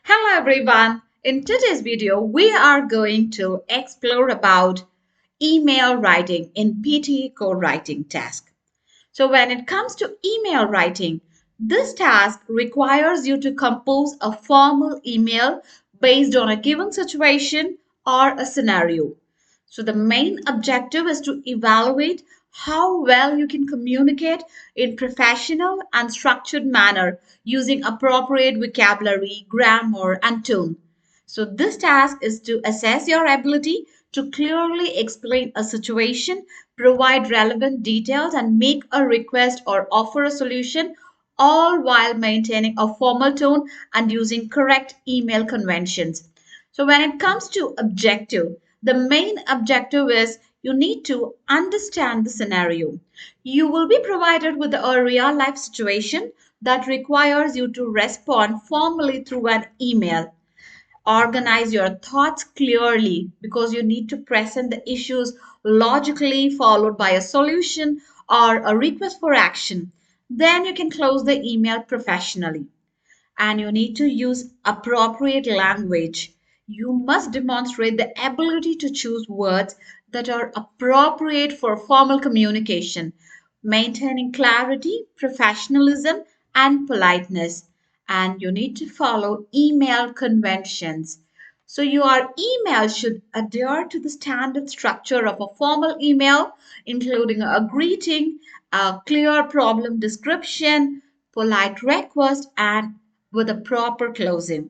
Hello everyone. In today's video, we are going to explore about email writing in PTE code writing task. So when it comes to email writing, this task requires you to compose a formal email based on a given situation or a scenario. So the main objective is to evaluate how well you can communicate in professional and structured manner using appropriate vocabulary, grammar, and tone. So this task is to assess your ability to clearly explain a situation, provide relevant details, and make a request or offer a solution, all while maintaining a formal tone and using correct email conventions. So when it comes to objective, the main objective is you need to understand the scenario. You will be provided with a real life situation that requires you to respond formally through an email. Organize your thoughts clearly because you need to present the issues logically, followed by a solution or a request for action. Then you can close the email professionally, and you need to use appropriate language. You must demonstrate the ability to choose words that are appropriate for formal communication, maintaining clarity, professionalism, and politeness. And you need to follow email conventions. So your email should adhere to the standard structure of a formal email, including a greeting, a clear problem description, polite request, and with a proper closing.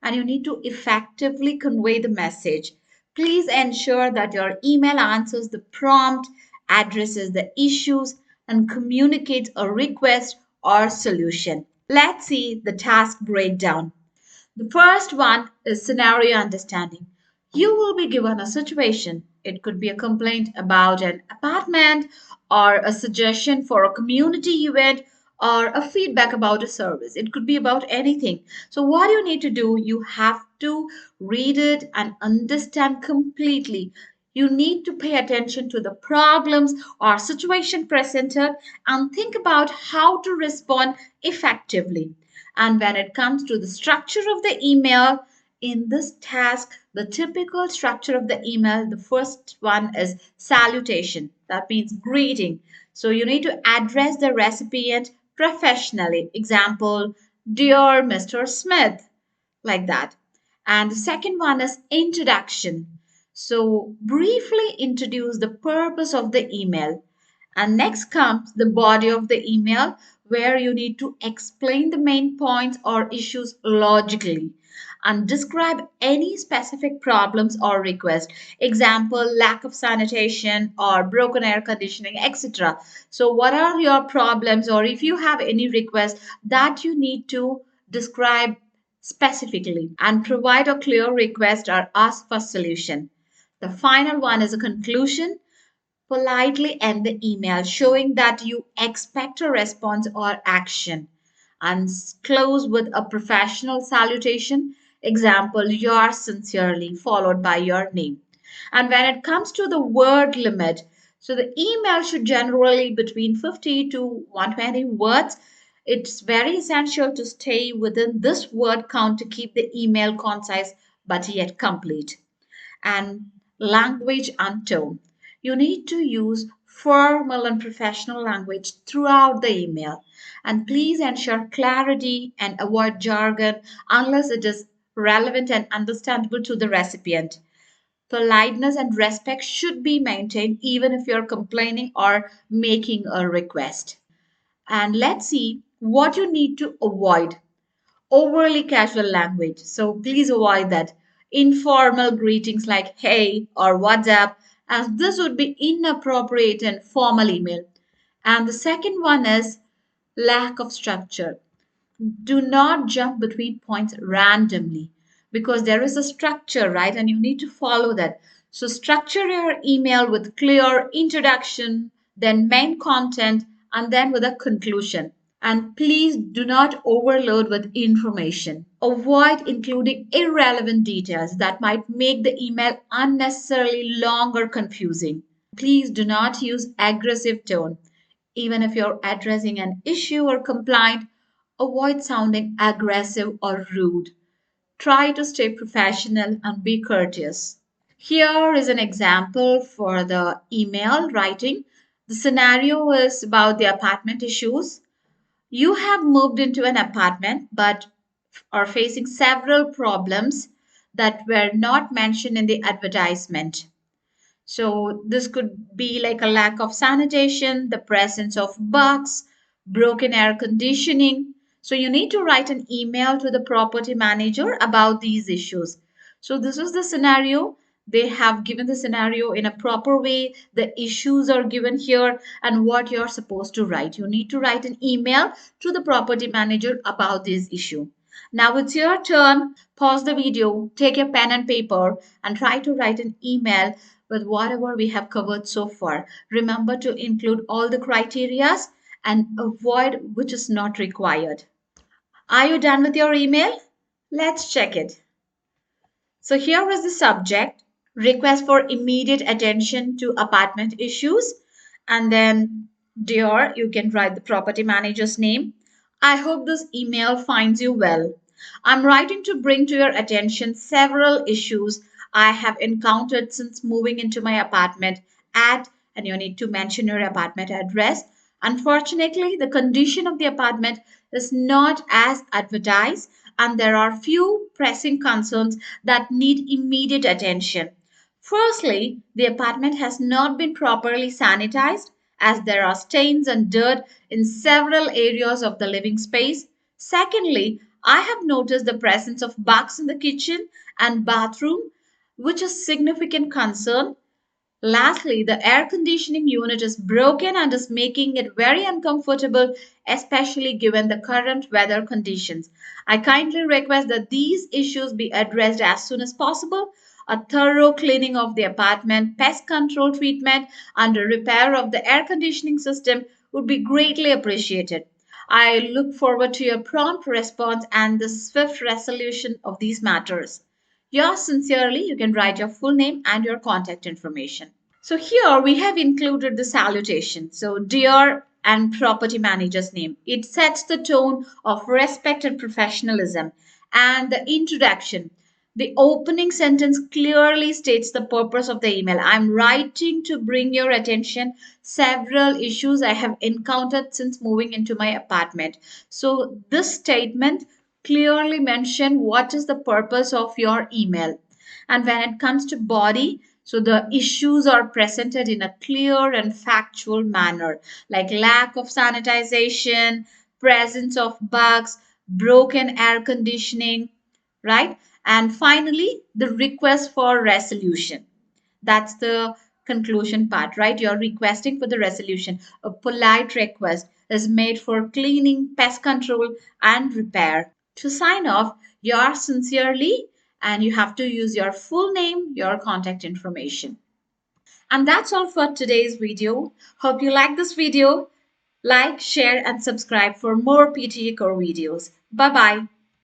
And you need to effectively convey the message. Please ensure that your email answers the prompt, addresses the issues, and communicates a request or solution. Let's see the task breakdown. The first one is scenario understanding. You will be given a situation. It could be a complaint about an apartment, or a suggestion for a community event, or a feedback about a service. It could be about anything. So, what you need to do, you have to read it and understand completely. You need to pay attention to the problems or situation presented and think about how to respond effectively. And when it comes to the structure of the email, in this task, the typical structure of the email, the first one is salutation. That means greeting. So you need to address the recipient professionally. Example, Dear Mr. Smith, like that. And the second one is introduction. So briefly introduce the purpose of the email. And next comes the body of the email, where you need to explain the main points or issues logically and describe any specific problems or requests. Example, lack of sanitation or broken air conditioning, etc. So, what are your problems, or if you have any requests that you need to describe specifically and provide a clear request or ask for solution. The final one is a conclusion. Politely end the email showing that you expect a response or action, and close with a professional salutation. Example, yours sincerely, followed by your name. And when it comes to the word limit, so the email should generally between 50 to 120 words. It's very essential to stay within this word count to keep the email concise but yet complete. And language and tone. You need to use formal and professional language throughout the email. And please ensure clarity and avoid jargon unless it is relevant and understandable to the recipient. Politeness and respect should be maintained even if you're complaining or making a request. And let's see what you need to avoid. Overly casual language. So please avoid that. Informal greetings like hey or what's up, as this would be inappropriate in formal email. And the second one is lack of structure. Do not jump between points randomly because there is a structure, right? And you need to follow that. So structure your email with clear introduction, then main content, and then with a conclusion. And please do not overload with information. Avoid including irrelevant details that might make the email unnecessarily long or confusing. Please do not use aggressive tone. Even if you're addressing an issue or complaint, avoid sounding aggressive or rude. Try to stay professional and be courteous. Here is an example for the email writing. The scenario is about the apartment issues. You have moved into an apartment but are facing several problems that were not mentioned in the advertisement. So this could be like a lack of sanitation, the presence of bugs, broken air conditioning. So you need to write an email to the property manager about these issues. So this is the scenario. They have given the scenario in a proper way. The issues are given here and what you're supposed to write. You need to write an email to the property manager about this issue. Now it's your turn. Pause the video, take your pen and paper, and try to write an email with whatever we have covered so far. Remember to include all the criterias and avoid which is not required. Are you done with your email? Let's check it. So here is the subject, request for immediate attention to apartment issues. And then, dear, you can write the property manager's name. I hope this email finds you well. I'm writing to bring to your attention several issues I have encountered since moving into my apartment at, and you need to mention your apartment address. Unfortunately, the condition of the apartment is not as advertised, and there are few pressing concerns that need immediate attention. Firstly, the apartment has not been properly sanitized as there are stains and dirt in several areas of the living space. Secondly, I have noticed the presence of bugs in the kitchen and bathroom, which is significant concern. Lastly, the air conditioning unit is broken and is making it very uncomfortable, especially given the current weather conditions. I kindly request that these issues be addressed as soon as possible. A thorough cleaning of the apartment, pest control treatment, and a repair of the air conditioning system would be greatly appreciated. I look forward to your prompt response and the swift resolution of these matters. Yours sincerely, you can write your full name and your contact information. So here we have included the salutation. So dear and property manager's name. It sets the tone of respect and professionalism. And the introduction. The opening sentence clearly states the purpose of the email. I'm writing to bring your attention several issues I have encountered since moving into my apartment. So this statement clearly mention what is the purpose of your email. And when it comes to body, so the issues are presented in a clear and factual manner, like lack of sanitization, presence of bugs, broken air conditioning, right? And finally, the request for resolution. That's the conclusion part, right? You're requesting for the resolution. A polite request is made for cleaning, pest control, and repair. To sign off, yours sincerely, and you have to use your full name, your contact information. And that's all for today's video. Hope you like this video. Like, share, and subscribe for more PTE core videos. Bye bye.